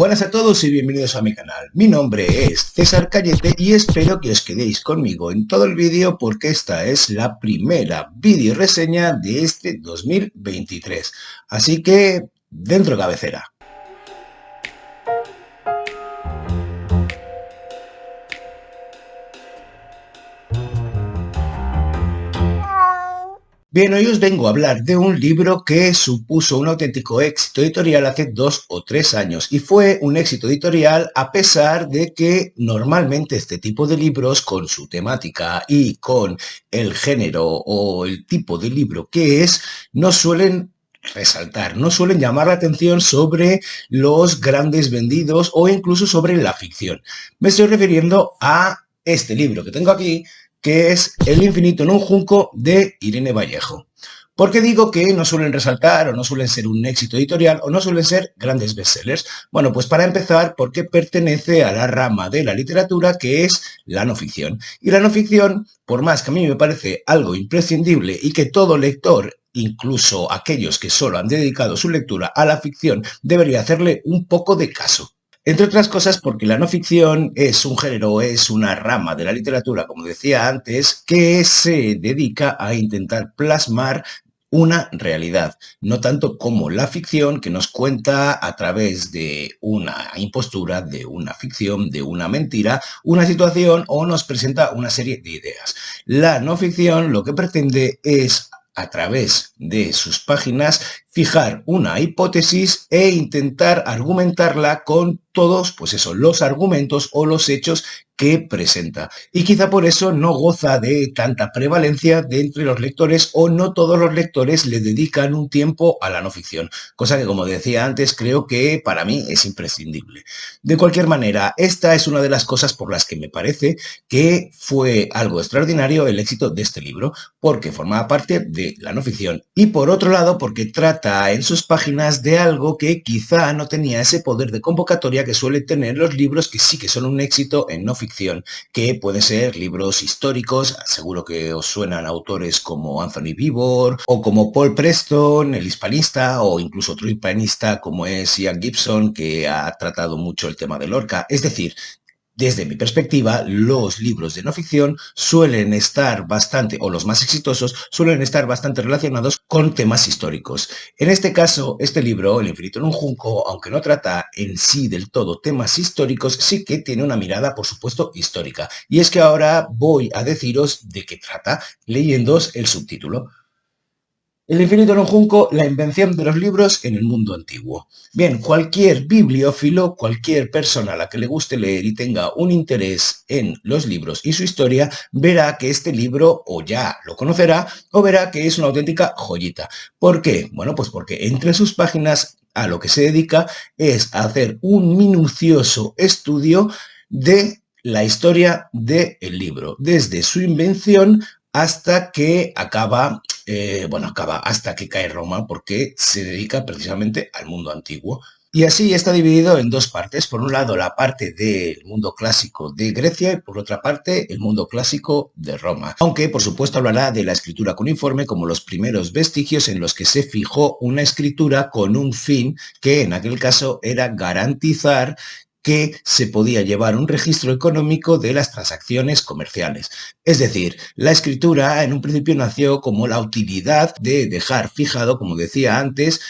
Buenas a todos y bienvenidos a mi canal. Mi nombre es César Cayete y espero que os quedéis conmigo en todo el vídeo porque esta es la primera vídeo reseña de este 2023. Así que, dentro cabecera. Bien, hoy os vengo a hablar de un libro que supuso un auténtico éxito editorial hace 2 o 3 años y fue un éxito editorial a pesar de que normalmente este tipo de libros con su temática y con el género o el tipo de libro que es, no suelen resaltar, no suelen llamar la atención sobre los grandes vendidos o incluso sobre la ficción. Me estoy refiriendo a este libro que tengo aquí, que es El infinito en un junco de Irene Vallejo. ¿Por qué digo que no suelen resaltar o no suelen ser un éxito editorial o no suelen ser grandes bestsellers? Bueno, pues para empezar, porque pertenece a la rama de la literatura que es la no ficción. Y la no ficción, por más que a mí me parece algo imprescindible y que todo lector, incluso aquellos que solo han dedicado su lectura a la ficción, debería hacerle un poco de caso. Entre otras cosas porque la no ficción es un género, es una rama de la literatura, como decía antes, que se dedica a intentar plasmar una realidad, no tanto como la ficción que nos cuenta a través de una impostura, de una ficción, de una mentira, una situación o nos presenta una serie de ideas. La no ficción lo que pretende es a través de sus páginas fijar una hipótesis e intentar argumentarla con todos, pues eso, los argumentos o los hechos que presenta. Y quizá por eso no goza de tanta prevalencia de entre los lectores o no todos los lectores le dedican un tiempo a la no ficción, cosa que como decía antes creo que para mí es imprescindible. De cualquier manera, esta es una de las cosas por las que me parece que fue algo extraordinario el éxito de este libro, porque formaba parte de la no ficción y por otro lado porque trata en sus páginas de algo que quizá no tenía ese poder de convocatoria que suelen tener los libros que sí que son un éxito en no ficción, que pueden ser libros históricos, seguro que os suenan autores como Anthony Beevor o como Paul Preston, el hispanista, o incluso otro hispanista como es Ian Gibson, que ha tratado mucho el tema de Lorca. Es decir, desde mi perspectiva, los libros de no ficción suelen estar bastante, o los más exitosos, suelen estar bastante relacionados con temas históricos. En este caso, este libro, El infinito en un junco, aunque no trata en sí del todo temas históricos, sí que tiene una mirada, por supuesto, histórica. Y es que ahora voy a deciros de qué trata, leyéndoos el subtítulo. El infinito en un junco, la invención de los libros en el mundo antiguo. Bien, cualquier bibliófilo, cualquier persona a la que le guste leer y tenga un interés en los libros y su historia, verá que este libro o ya lo conocerá o verá que es una auténtica joyita. ¿Por qué? Bueno, pues porque entre sus páginas a lo que se dedica es a hacer un minucioso estudio de la historia del libro, desde su invención hasta que acaba hasta que cae Roma, porque se dedica precisamente al mundo antiguo. Y así está dividido en dos partes. Por un lado, la parte del mundo clásico de Grecia y por otra parte, el mundo clásico de Roma. Aunque, por supuesto, hablará de la escritura cuneiforme como los primeros vestigios en los que se fijó una escritura con un fin que en aquel caso era garantizar que se podía llevar un registro económico de las transacciones comerciales. Es decir, la escritura en un principio nació como la utilidad de dejar fijado, como decía antes,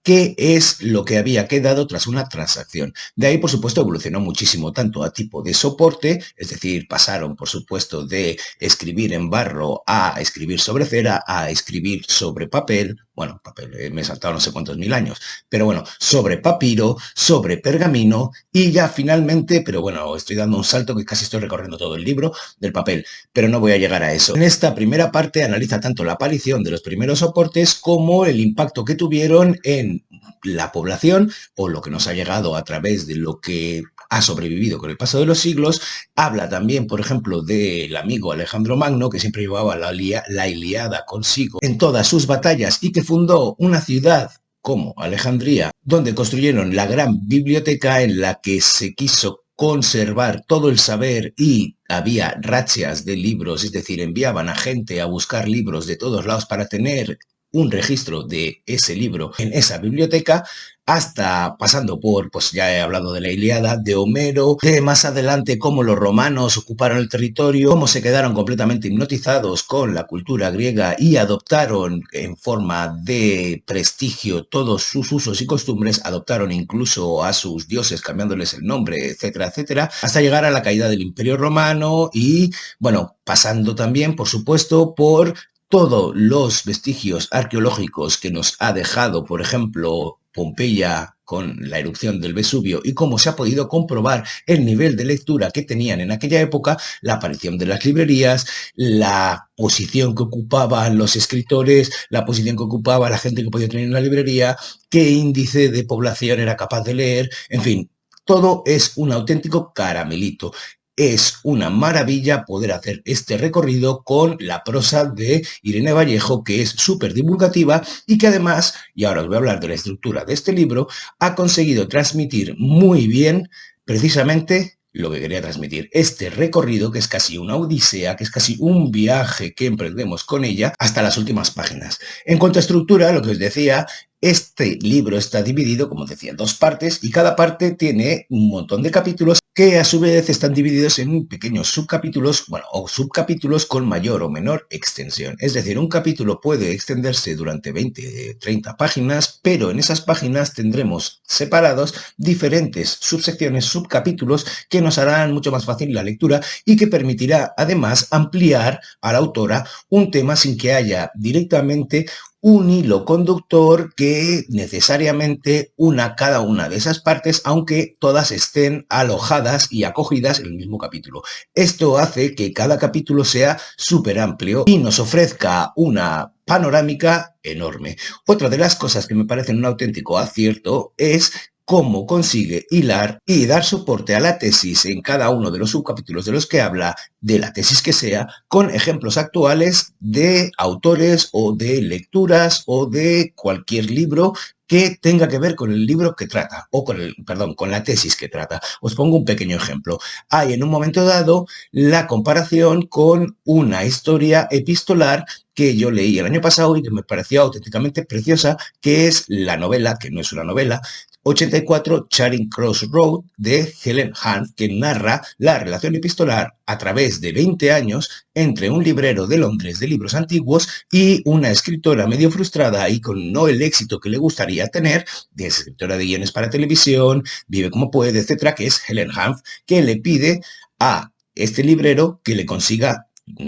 qué es lo que había quedado tras una transacción. De ahí, por supuesto, evolucionó muchísimo, tanto a tipo de soporte, es decir, pasaron, por supuesto, de escribir en barro a escribir sobre cera, a escribir sobre papel, bueno, papel, me he saltado no sé cuántos mil años, pero bueno, sobre papiro, sobre pergamino y ya finalmente, pero bueno, estoy dando un salto que casi estoy recorriendo todo el libro del papel, pero no voy a llegar a eso. En esta primera parte analiza tanto la aparición de los primeros soportes como el impacto que tuvieron en la población o lo que nos ha llegado a través de lo que ha sobrevivido con el paso de los siglos. Habla también, por ejemplo, del amigo Alejandro Magno, que siempre llevaba la Ilíada consigo en todas sus batallas y que fundó una ciudad como Alejandría, donde construyeron la gran biblioteca en la que se quiso conservar todo el saber y había rachas de libros, es decir, enviaban a gente a buscar libros de todos lados para tener un registro de ese libro en esa biblioteca, hasta pasando por, pues ya he hablado de la Ilíada, de Homero, de más adelante cómo los romanos ocuparon el territorio, cómo se quedaron completamente hipnotizados con la cultura griega y adoptaron en forma de prestigio todos sus usos y costumbres, adoptaron incluso a sus dioses cambiándoles el nombre, etcétera, etcétera, hasta llegar a la caída del Imperio Romano y, bueno, pasando también, por supuesto, por todos los vestigios arqueológicos que nos ha dejado, por ejemplo, Pompeya con la erupción del Vesubio y cómo se ha podido comprobar el nivel de lectura que tenían en aquella época, la aparición de las librerías, la posición que ocupaban los escritores, la posición que ocupaba la gente que podía tener una librería, qué índice de población era capaz de leer, en fin, todo es un auténtico caramelito. Es una maravilla poder hacer este recorrido con la prosa de Irene Vallejo, que es súper divulgativa y que además, y ahora os voy a hablar de la estructura de este libro, ha conseguido transmitir muy bien precisamente lo que quería transmitir. Este recorrido, que es casi una odisea, que es casi un viaje que emprendemos con ella hasta las últimas páginas. En cuanto a estructura, lo que os decía, este libro está dividido, como decía, en dos partes y cada parte tiene un montón de capítulos que a su vez están divididos en pequeños subcapítulos, bueno, o subcapítulos con mayor o menor extensión. Es decir, un capítulo puede extenderse durante 20, 30 páginas, pero en esas páginas tendremos separados diferentes subsecciones, subcapítulos, que nos harán mucho más fácil la lectura y que permitirá además ampliar a la autora un tema sin que haya directamente un hilo conductor que necesariamente una cada una de esas partes, aunque todas estén alojadas y acogidas en el mismo capítulo. Esto hace que cada capítulo sea súper amplio y nos ofrezca una panorámica enorme. Otra de las cosas que me parecen un auténtico acierto es cómo consigue hilar y dar soporte a la tesis en cada uno de los subcapítulos de los que habla, de la tesis que sea, con ejemplos actuales de autores o de lecturas o de cualquier libro que tenga que ver con el libro que trata, o con la tesis que trata. Os pongo un pequeño ejemplo. Hay en un momento dado la comparación con una historia epistolar que yo leí el año pasado y que me pareció auténticamente preciosa, que es la novela, que no es una novela, 84 Charing Cross Road de Helen Hunt, que narra la relación epistolar a través de 20 años entre un librero de Londres de libros antiguos y una escritora medio frustrada y con no el éxito que le gustaría tener, de escritora de guiones para televisión, vive como puede, etcétera, que es Helen Hunt, que le pide a este librero que le consiga,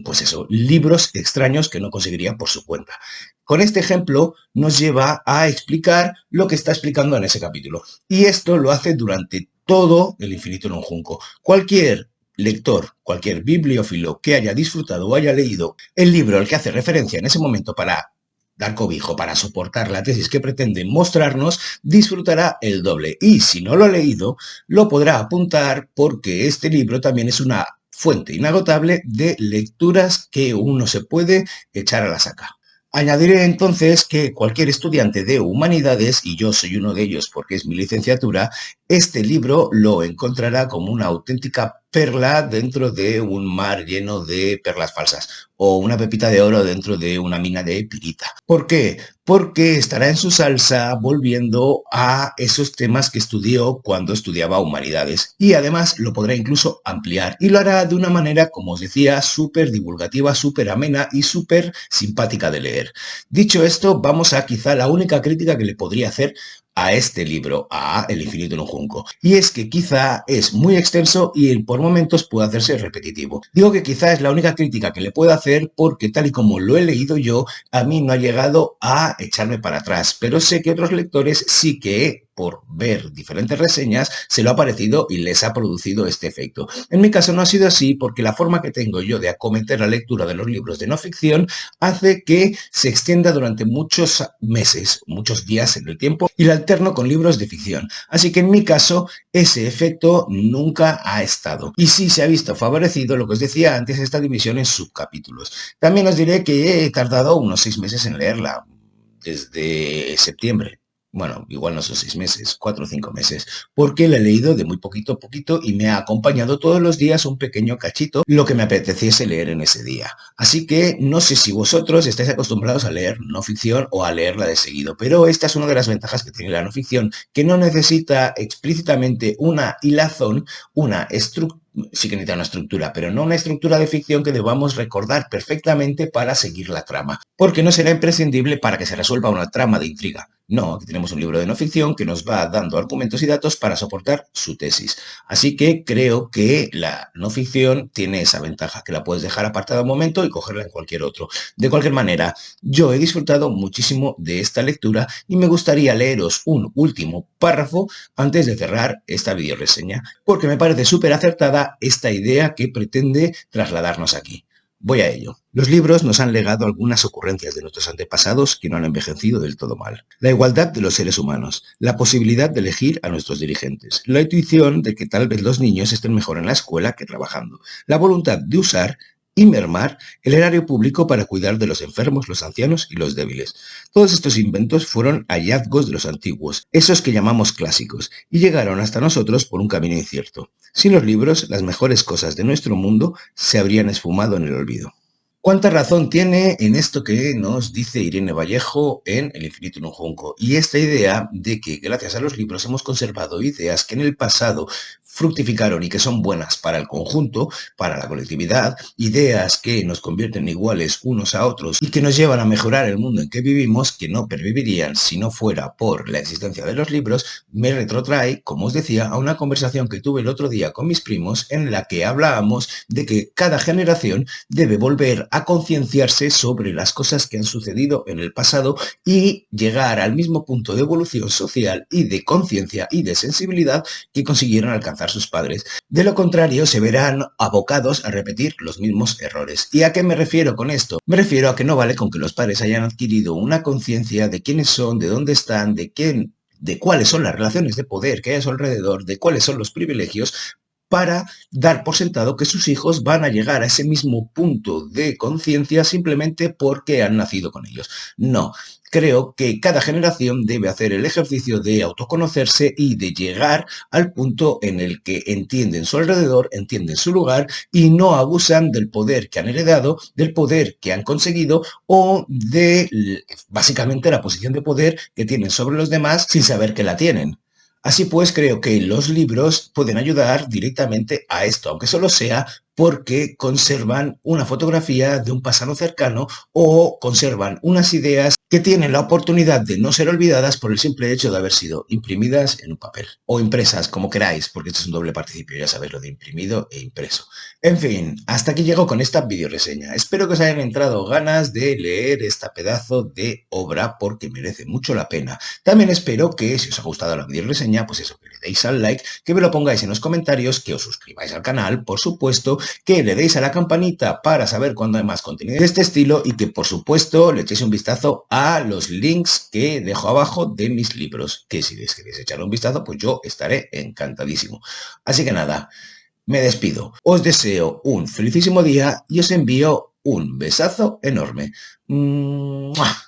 pues eso, libros extraños que no conseguiría por su cuenta. Con este ejemplo nos lleva a explicar lo que está explicando en ese capítulo. Y esto lo hace durante todo El infinito en un junco. Cualquier lector, cualquier bibliófilo que haya disfrutado o haya leído el libro al que hace referencia en ese momento para dar cobijo, para soportar la tesis que pretende mostrarnos, disfrutará el doble. Y si no lo ha leído, lo podrá apuntar porque este libro también es una fuente inagotable de lecturas que uno se puede echar a la saca. Añadiré entonces que cualquier estudiante de humanidades, y yo soy uno de ellos porque es mi licenciatura, este libro lo encontrará como una auténtica perla dentro de un mar lleno de perlas falsas o una pepita de oro dentro de una mina de pirita. ¿Por qué? Porque estará en su salsa volviendo a esos temas que estudió cuando estudiaba humanidades y además lo podrá incluso ampliar y lo hará de una manera, como os decía, súper divulgativa, súper amena y súper simpática de leer. Dicho esto, vamos a quizá la única crítica que le podría hacer a este libro, a El infinito en un junco. Y es que quizá es muy extenso y por momentos puede hacerse repetitivo. Digo que quizá es la única crítica que le puedo hacer porque tal y como lo he leído yo, a mí no ha llegado a echarme para atrás. Pero sé que otros lectores sí que, por ver diferentes reseñas, se lo ha parecido y les ha producido este efecto. En mi caso no ha sido así porque la forma que tengo yo de acometer la lectura de los libros de no ficción hace que se extienda durante muchos meses, muchos días en el tiempo y la alterno con libros de ficción. Así que en mi caso ese efecto nunca ha estado. Y sí se ha visto favorecido, lo que os decía antes, esta división en subcapítulos. También os diré que he tardado unos 6 meses en leerla, desde septiembre. Bueno, igual no son 6 meses, 4 o 5 meses, porque la he leído de muy poquito a poquito y me ha acompañado todos los días un pequeño cachito, lo que me apeteciese leer en ese día. Así que no sé si vosotros estáis acostumbrados a leer no ficción o a leerla de seguido, pero esta es una de las ventajas que tiene la no ficción, que no necesita explícitamente una hilazón, una estructura. Sí que necesita una estructura, pero no una estructura de ficción que debamos recordar perfectamente para seguir la trama, porque no será imprescindible para que se resuelva una trama de intriga. No, aquí tenemos un libro de no ficción que nos va dando argumentos y datos para soportar su tesis. Así que creo que la no ficción tiene esa ventaja, que la puedes dejar apartada un momento y cogerla en cualquier otro. De cualquier manera, yo he disfrutado muchísimo de esta lectura y me gustaría leeros un último párrafo antes de cerrar esta videoreseña, porque me parece súper acertada esta idea que pretende trasladarnos aquí. Voy a ello. Los libros nos han legado algunas ocurrencias de nuestros antepasados que no han envejecido del todo mal. La igualdad de los seres humanos, la posibilidad de elegir a nuestros dirigentes, la intuición de que tal vez los niños estén mejor en la escuela que trabajando, la voluntad de usar y mermar el erario público para cuidar de los enfermos, los ancianos y los débiles. Todos estos inventos fueron hallazgos de los antiguos, esos que llamamos clásicos, y llegaron hasta nosotros por un camino incierto. Sin los libros, las mejores cosas de nuestro mundo se habrían esfumado en el olvido. ¿Cuánta razón tiene en esto que nos dice Irene Vallejo en El infinito en un junco? Y esta idea de que gracias a los libros hemos conservado ideas que en el pasado fructificaron y que son buenas para el conjunto, para la colectividad, ideas que nos convierten iguales unos a otros y que nos llevan a mejorar el mundo en que vivimos, que no pervivirían si no fuera por la existencia de los libros, me retrotrae, como os decía, a una conversación que tuve el otro día con mis primos en la que hablábamos de que cada generación debe volver a concienciarse sobre las cosas que han sucedido en el pasado y llegar al mismo punto de evolución social y de conciencia y de sensibilidad que consiguieron alcanzar sus padres. De lo contrario, se verán abocados a repetir los mismos errores. ¿Y a qué me refiero con esto? Me refiero a que no vale con que los padres hayan adquirido una conciencia de quiénes son, de dónde están, de cuáles son las relaciones de poder que hay a su alrededor, de cuáles son los privilegios, para dar por sentado que sus hijos van a llegar a ese mismo punto de conciencia simplemente porque han nacido con ellos. No, creo que cada generación debe hacer el ejercicio de autoconocerse y de llegar al punto en el que entienden su alrededor, entienden su lugar y no abusan del poder que han heredado, del poder que han conseguido o de básicamente la posición de poder que tienen sobre los demás sin saber que la tienen. Así pues, creo que los libros pueden ayudar directamente a esto, aunque solo sea porque conservan una fotografía de un pasado cercano o conservan unas ideas que tienen la oportunidad de no ser olvidadas por el simple hecho de haber sido imprimidas en un papel o impresas, como queráis, porque esto es un doble participio, ya sabéis lo de imprimido e impreso. En fin, hasta aquí llego con esta videoreseña. Espero que os hayan entrado ganas de leer esta pedazo de obra porque merece mucho la pena. También espero que si os ha gustado la videoreseña, pues eso, que le deis al like, que me lo pongáis en los comentarios, que os suscribáis al canal, por supuesto, que le deis a la campanita para saber cuándo hay más contenido de este estilo y que por supuesto le echéis un vistazo a los links que dejo abajo de mis libros, que si les queréis echar un vistazo, pues yo estaré encantadísimo. Así que nada, me despido. Os deseo un felicísimo día y os envío un besazo enorme. ¡Mua!